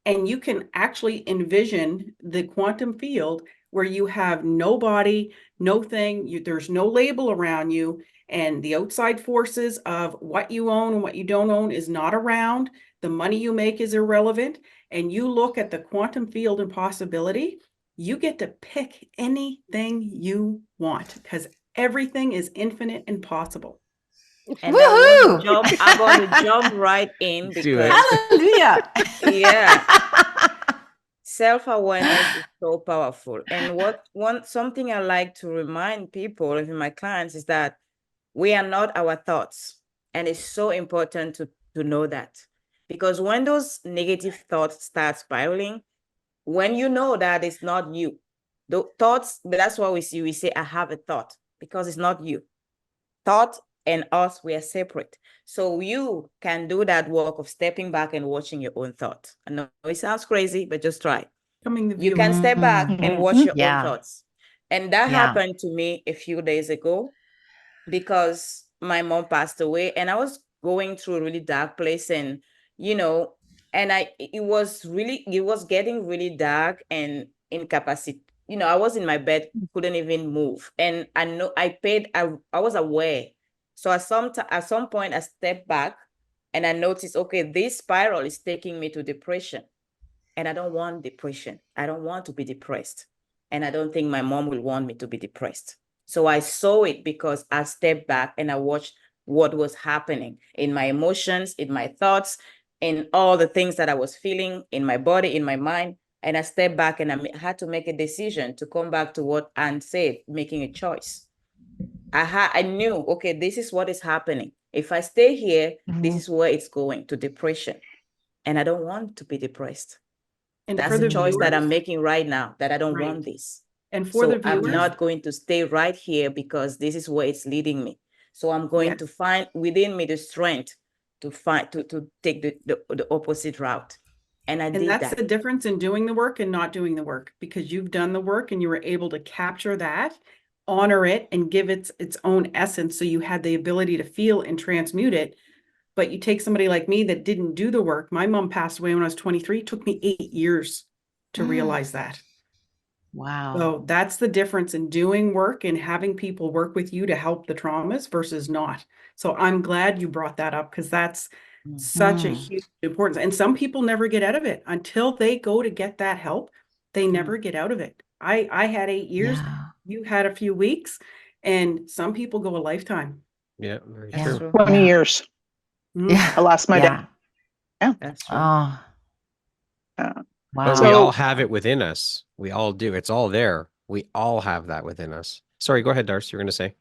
S2: and you can actually envision the quantum field where you have no body, no thing, there's no label around you, and the outside forces of what you own and what you don't own is not around. The money you make is irrelevant. And you look at the quantum field and possibility, you get to pick anything you want, because everything is infinite and possible.
S4: And I'm
S5: Woohoo!
S4: going to jump right in
S1: Do it.
S4: because
S5: Hallelujah.
S4: yeah, self-awareness is so powerful. And something I like to remind people, even my clients, is that we are not our thoughts. And it's so important to know that. Because when those negative thoughts start spiraling, when you know that it's not you, the thoughts, but that's why we say, I have a thought, because it's not you. Thought and us, we are separate. So you can do that work of stepping back and watching your own thoughts. I know it sounds crazy, but just try. You can step back and watch your own thoughts. And that happened to me a few days ago, because my mom passed away and I was going through a really dark place, and and it was getting really dark and incapacitated. I was in my bed, couldn't even move, and I know I was aware. So at some point I stepped back and I noticed, okay, this spiral is taking me to depression, and I don't want depression. I don't want to be depressed, and I don't think my mom will want me to be depressed. So I saw it because I stepped back and I watched what was happening in my emotions, in my thoughts, in all the things that I was feeling in my body, in my mind. And I stepped back and I had to make a decision to come back to what Anne said, making a choice. I knew, okay, this is what is happening. If I stay here, this is where it's going, to depression. And I don't want to be depressed.
S2: And
S4: That's
S2: for
S4: the
S2: the
S4: choice that I'm
S2: viewers,
S4: making right now, that I don't
S2: right.
S4: want this.
S2: And for the
S4: So I'm
S2: viewers,
S4: not going to stay right here because this is where it's leading me. So I'm going to
S2: yes.
S4: find within me the strength to find to take the opposite route. And I
S2: And
S4: did
S2: that's
S4: that.
S2: the difference in doing the work and not doing the work, because you've done the work and you were able to capture that, honor it, and give it its own essence. So you had the ability to feel and transmute it. But you take somebody like me that didn't do the work. My mom passed away when I was 23. It took me 8 years to realize that.
S5: Wow.
S2: So that's the difference in doing work and having people work with you to help the traumas versus not. So I'm glad you brought that up, because that's such a huge importance. And some people never get out of it until they go to get that help. They never get out of it. I had 8 years.
S5: Yeah.
S2: You had a few weeks, and some people go a lifetime.
S1: Yeah, very
S4: That's
S1: true.
S4: true.
S3: 20
S5: Yeah.
S3: years.
S2: Mhm.
S5: Yeah.
S3: I lost my
S5: Yeah.
S3: dad.
S4: That's true.
S5: Oh,
S3: Yeah.
S1: But
S5: wow.
S1: we all
S3: So-
S1: have it within us. We all do. It's all there. We all have that within us. Sorry, go ahead, Darcy. You're going to say.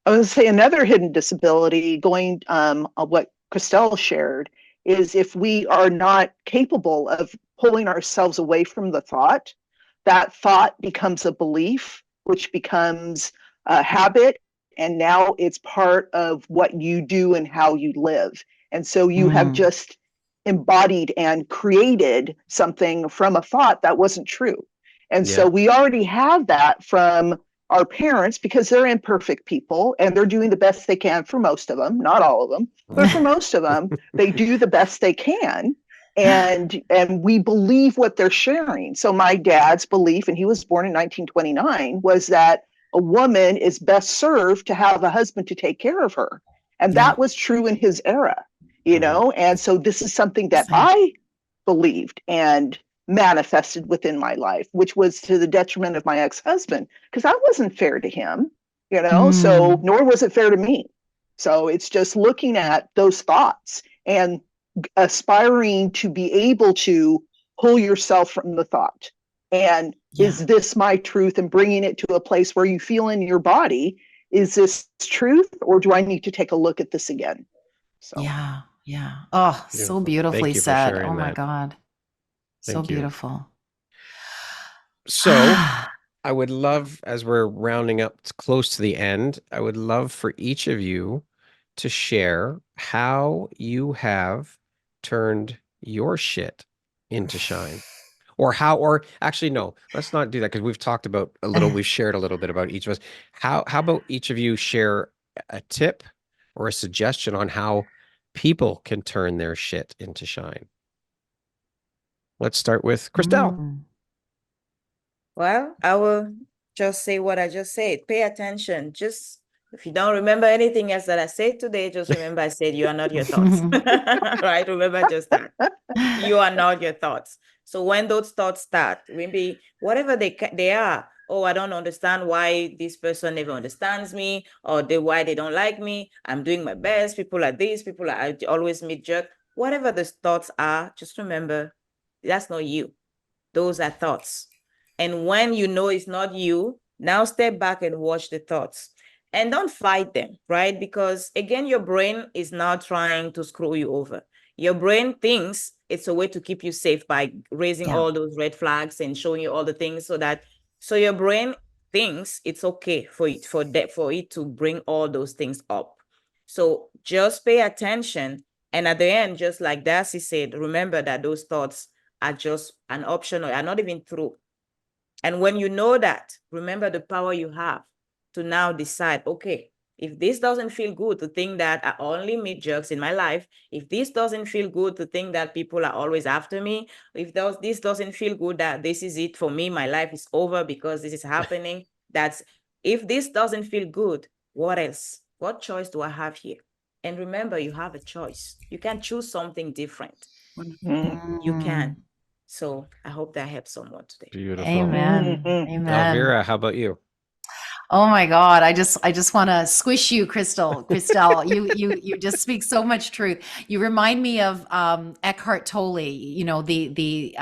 S3: I would say another hidden disability going on what Christelle shared is if we are not capable of pulling ourselves away from the thought, that thought becomes a belief, which becomes a habit. And now it's part of what you do and how you live. And so you have just embodied and created something from a thought that wasn't true. And so we already have that from our parents, because they're imperfect people and they're doing the best they can for most of them, not all of them, but for most of them, they do the best they can. And we believe what they're sharing. So my dad's belief, and he was born in 1929, was that a woman is best served to have a husband to take care of her. And that was true in his era, you know? And so this is something that I believed and manifested within my life, which was to the detriment of my ex-husband, because that wasn't fair to him, you know, so nor was it fair to me. So it's just looking at those thoughts and aspiring to be able to pull yourself from the thought. And is this my truth? And bringing it to a place where you feel in your body, is this truth, or do I need to take a look at this again? So
S5: Yeah. Yeah. Oh, so
S1: Beautiful.
S5: beautifully
S1: Thank you for
S5: said.
S1: sharing
S5: Oh my
S1: that.
S5: God. So
S1: Thank you.
S5: beautiful.
S1: So I would love, as we're rounding up close to the end, I would love for each of you to share how you have turned your shit into shine. Or actually, no, let's not do that, because we've talked about we've shared a little bit about each of us. How about each of you share a tip or a suggestion on how people can turn their shit into shine? Let's start with Christelle.
S4: Well, I will just say what I just said. Pay attention. Just if you don't remember anything else that I said today, just remember I said you are not your thoughts. Right? Remember just that. You are not your thoughts. So when those thoughts start, maybe whatever they are, oh, I don't understand why this person never understands me, or why they don't like me. I'm doing my best. People are this, I always meet jerk. Whatever those thoughts are, just remember that's not you. Those are thoughts. And when you know it's not you, now step back and watch the thoughts. And don't fight them, right? Because again, your brain is now trying to screw you over. Your brain thinks it's a way to keep you safe by raising all those red flags and showing you all the things so your brain thinks it's okay for it to bring all those things up. So just pay attention. And at the end, just like Darcy said, remember that those thoughts are just an option, or are not even true. And when you know that, remember the power you have to now decide, okay, if this doesn't feel good to think that I only meet jerks in my life, if this doesn't feel good to think that people are always after me, if this doesn't feel good that this is it for me, my life is over because this is happening, if this doesn't feel good, what else? What choice do I have here? And remember, you have a choice. You can choose something different. You can. So I hope that helps someone today.
S1: Beautiful.
S5: Amen.
S3: Mhm.
S5: Amen.
S1: Elvira, how about you?
S5: Oh my God. I just want to squish you, Crystal. Crystal, you just speak so much truth. You remind me of Eckhart Tolle, the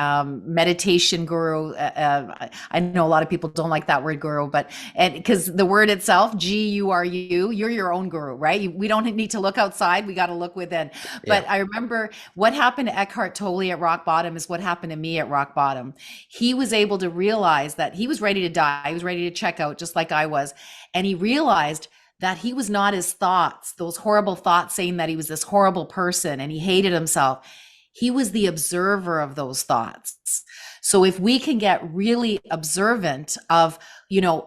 S5: meditation guru. I know a lot of people don't like that word guru, but and because the word itself, GURU, you're your own guru, right? We don't need to look outside. We got to look within. But
S1: Yeah.
S5: I remember what happened to Eckhart Tolle at rock bottom is what happened to me at rock bottom. He was able to realize that he was ready to die. He was ready to check out just like I was. And he realized that he was not his thoughts, those horrible thoughts saying that he was this horrible person and he hated himself. He was the observer of those thoughts. So if we can get really observant of,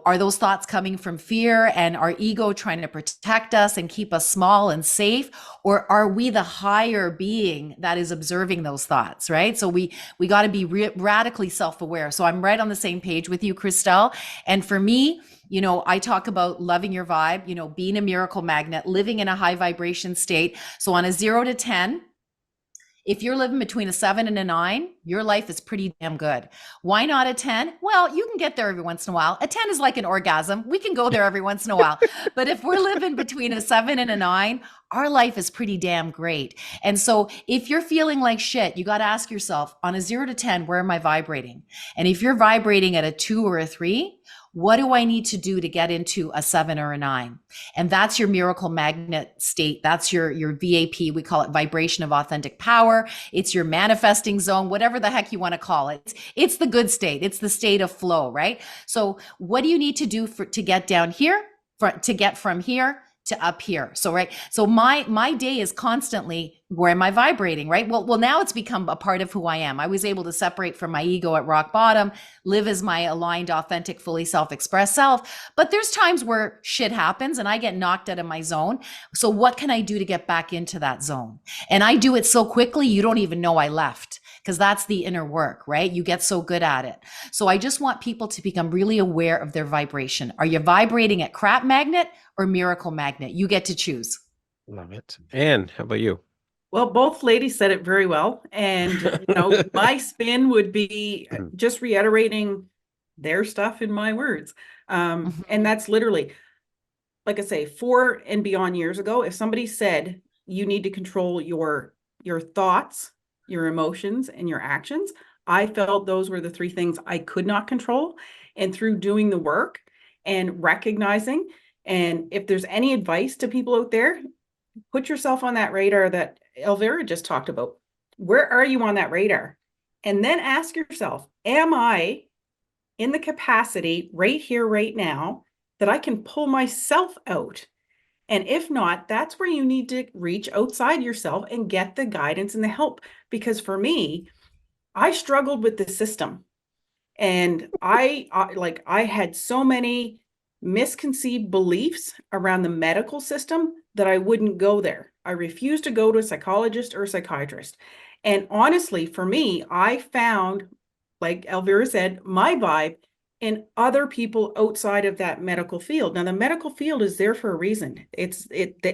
S5: are those thoughts coming from fear and our ego trying to protect us and keep us small and safe, or are we the higher being that is observing those thoughts, right? So we got to be radically self-aware. So I'm right on the same page with you, Christelle. And for me, I talk about loving your vibe, being a miracle magnet, living in a high vibration state. So on a 0 to 10, if you're living between a 7 and a 9, your life is pretty damn good. Why not a 10? Well, you can get there every once in a while. A 10 is like an orgasm. We can go there every once in a while. But if we're living between a 7 and a 9, our life is pretty damn great. And so if you're feeling like shit, you got to ask yourself, on a 0 to 10, where am I vibrating? And if you're vibrating at a 2 or a 3, what do I need to do to get into a 7 or a 9? And that's your miracle magnet state. That's your VAP. We call it vibration of authentic power. It's your manifesting zone, whatever the heck you want to call it. It's the good state. It's the state of flow, right? So what do you need to do to get down here, to get from here to up here? So, right. So my day is constantly, where am I vibrating? Right. Well, now it's become a part of who I am. I was able to separate from my ego at rock bottom, live as my aligned, authentic, fully self-expressed self. But there's times where shit happens and I get knocked out of my zone. So what can I do to get back into that zone? And I do it so quickly, you don't even know I left, because that's the inner work, right? You get so good at it. So I just want people to become really aware of their vibration. Are you vibrating at crap magnet or miracle magnet? You get to choose.
S1: Love it. Anne, how about you?
S2: Well, both ladies said it very well. And, my spin would be just reiterating their stuff in my words. And that's literally, like I say, 4 and beyond years ago, if somebody said you need to control your thoughts, your emotions, and your actions, I felt those were the 3 things I could not control. And through doing the work and recognizing, and if there's any advice to people out there, put yourself on that radar that Elvira just talked about. Where are you on that radar? And then ask yourself, am I in the capacity right here, right now, that I can pull myself out? And if not, that's where you need to reach outside yourself and get the guidance and the help. Because for me, I struggled with the system. And I had so many misconceived beliefs around the medical system that I wouldn't go there. I refused to go to a psychologist or a psychiatrist. And honestly, for me, I found, like Elvira said, my vibe in other people outside of that medical field. Now, the medical field is there for a reason.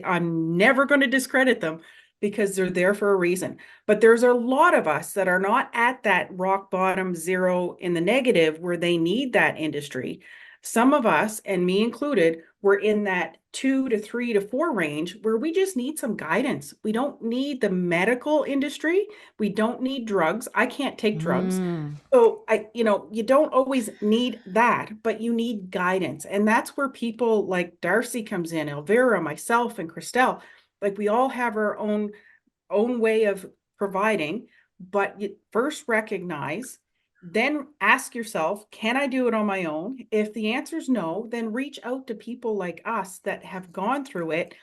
S2: I'm never going to discredit them, because they're there for a reason. But there's a lot of us that are not at that rock bottom 0 in the negative where they need that industry. Some of us, and me included, were in that 2 to 3 to 4 range where we just need some guidance. We don't need the medical industry. We don't need drugs. I can't take drugs. So you don't always need that, but you need guidance. And that's where people like Darcy comes in, Elvira, myself, and Christelle. Like, we all have our own way of providing, but you first recognize, then ask yourself, can I do it on my own? If the answer is no, then reach out to people like us that have gone through it,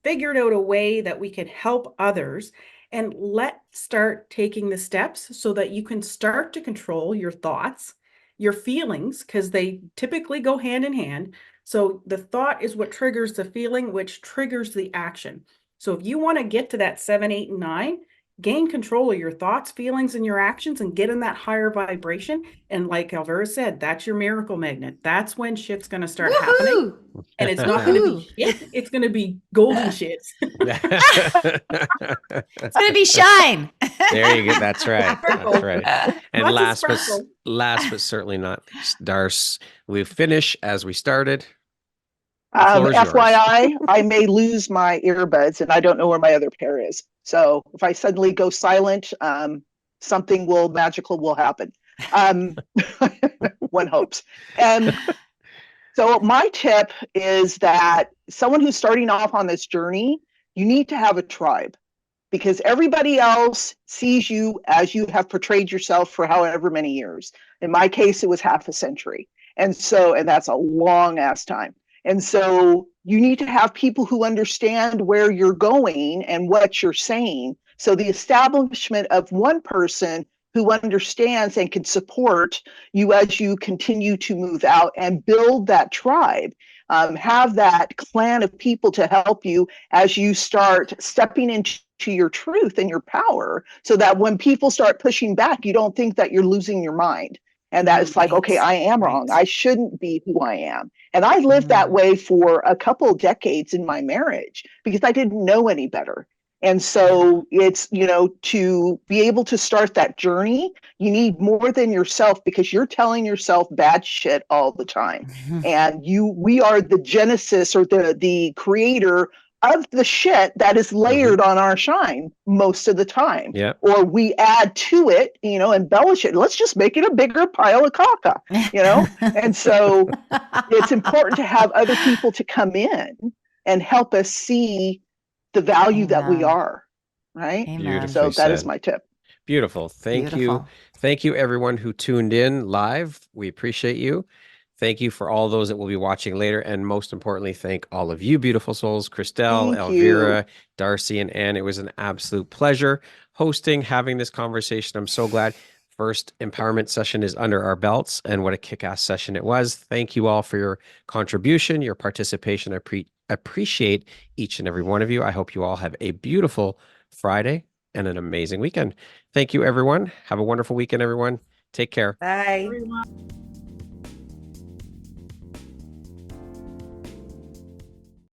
S2: figured out a way that we can help others, and let's start taking the steps so that you can start to control your thoughts, your feelings, because they typically go hand in hand. So the thought is what triggers the feeling, which triggers the action. So if you want to get to that 7, 8, and 9, gain control of your thoughts, feelings, and your actions, and get in that higher vibration. And like Elvira said, that's your miracle magnet. That's when shit's going to start happening. And it's not going to be shit. It's going to be golden shit.
S5: It's going to be shine.
S1: There you go. That's right. That's right. And
S2: Lots of
S1: last but certainly not least, Darce, we finish as we started. The floor is yours.
S3: FYI, I may lose my earbuds and I don't know where my other pair is. So if I suddenly go silent, something magical will happen. One hopes. And so my tip is that someone who's starting off on this journey, you need to have a tribe, because everybody else sees you as you have portrayed yourself for however many years. In my case, it was half a century. And that's a long ass time. And so you need to have people who understand where you're going and what you're saying. So the establishment of one person who understands and can support you as you continue to move out and build that tribe. Have that clan of people to help you as you start stepping into your truth and your power, so that when people start pushing back, you don't think that you're losing your mind. And that it's like, okay, I am wrong. I shouldn't be who I am. And I lived that way for a couple of decades in my marriage because I didn't know any better. And so it's, to be able to start that journey, you need more than yourself, because you're telling yourself bad shit all the time. And we are the genesis, or the creator of the shit that is layered on our shine most of the time.
S1: Yeah.
S3: Or we add to it, embellish it. Let's just make it a bigger pile of caca, And so it's important to have other people to come in and help us see the value that we are, right?
S5: Amen.
S3: So that is my tip.
S1: Beautiful. Thank you. Thank you, everyone who tuned in live. We appreciate you. Thank you for all those that will be watching later. And most importantly, thank all of you, beautiful souls, Christelle,
S3: Thank
S1: Elvira,
S3: you.
S1: Darcy, and Ann. It was an absolute pleasure having this conversation. I'm so glad. First empowerment session is under our belts, and what a kick-ass session it was. Thank you all for your contribution, your participation. I appreciate each and every one of you. I hope you all have a beautiful Friday and an amazing weekend. Thank you, everyone. Have a wonderful weekend, everyone. Take care.
S4: Bye.
S2: Everyone.